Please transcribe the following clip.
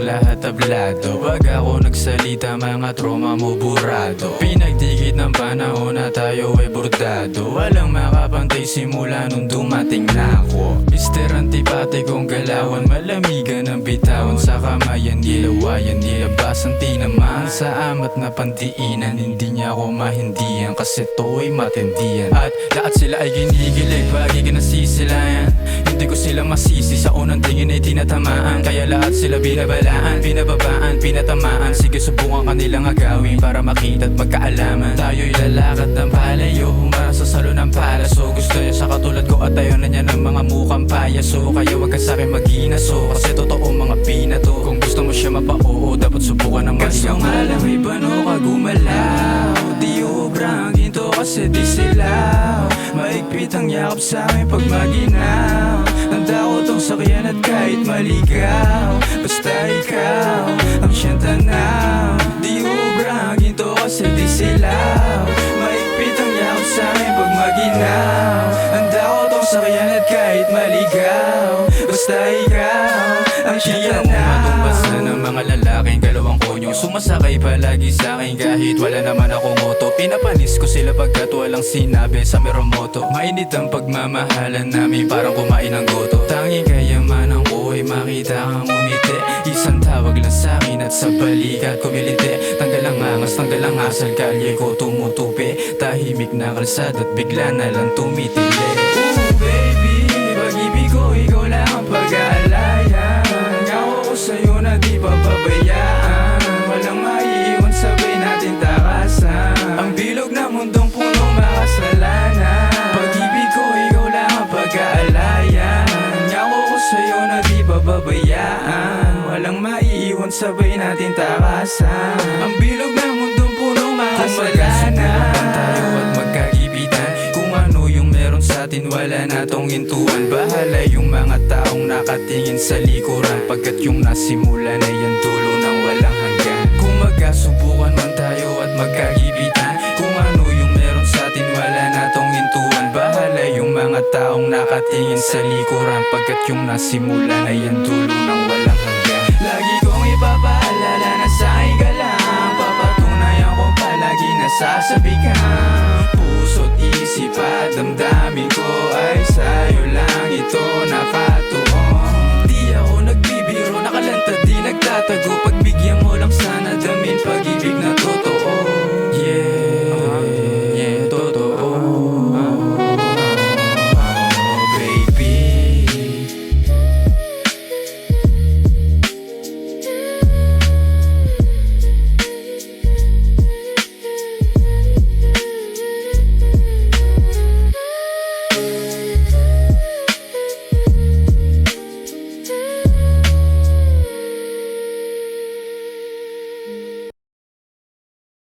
lahat tablado. Pag ako nagsalita, mga trauma mo burado. Pinagdikit ng panahon na tayo ay bordado. Walang makapantay simula nung dumating na ako. Mister Antipati kong galawan, malamigan ang bitawan. Sa kamayan, nilawayan, nilabasan, tinamaan. Sa amat na pandiinan, hindi niya ako mahindihan, kasi to ay matindihan. At lahat sila ay ginigilig, bagay ka nasisilayan. Hindi ko sila masisi, sa unang tingin ay tinatamaan. Kaya lahat sila binabalaan, binababaan, pinatamaan. Sige, subukan kanilang agawin para makita at magkaalaman. Tayo'y lalakad ng palayo, humara sa salo ng palaso. Gusto niya sa katulad ko at ayaw na niya ng mga mukhang payaso. Kaya wag ka sa'kin mag-inaso, kasi totoo mga pinato. Kung gusto mo siya mapa-oo, dapat subukan ng kaso nga lang may bano ka gumalaw. Di ubrang ginto kasi di silaw. Maigpit ang yakap sa'kin pag maginaw. Handa ko tong sakyan at kahit maligaw. Basta ikaw ang siyang tanaw. Di ubrang ginto kasi di silaw. Maigpit ang yakap sa'kin pag maginaw. Handa ko tong sakyan at kahit maligaw. Basta ikaw ang siyang tanaw. Matumbas na ng mga lalaking galawang konyo, sumasakay palagi sa'kin kahit wala naman akong moto. Pinapanis ko sila pagkat walang sinabi sa meromoto. Mainit ang pagmamahalan namin, parang kumain ng goto. Tanging kayamanan ko ay makita kang umiti. Isang tawag lang sa'kin at sa balikat kumiliti. Tanggal ang angas, tanggal ang asal, kalye ko tumutupi. Tahimik na kalsada at bigla na lang tumitili. Ooh baby, pag-ibig ko ikaw lang ang pag-aalayan. Ngaw ko sa'yo na di papabayaan. Walang maiiwan, sabay natin takasan. Ang bilog na mundong punong makasalanan. Pag-ibig ko ikaw lang ang pag-aalayan. Ngaw ko sa'yo na di papabayaan. Walang maiiwan, sabay natin takasan. Ang bilog na mundong punong makasalanan. Tayo at magkaibigan. Kung ano yung meron sa'tin, wala na tong hintuan. Bahala yung mga taong nakatingin sa likuran, pagkat yung nasimulan ay ang dulo ng walang hanggan. Kung magkasubukan man tayo at magkaibigan, kung ano yung meron sa'tin, wala na tong hintuan. Bahala yung mga taong nakatingin sa likuran, pagkat yung nasimulan ay ang dulo ng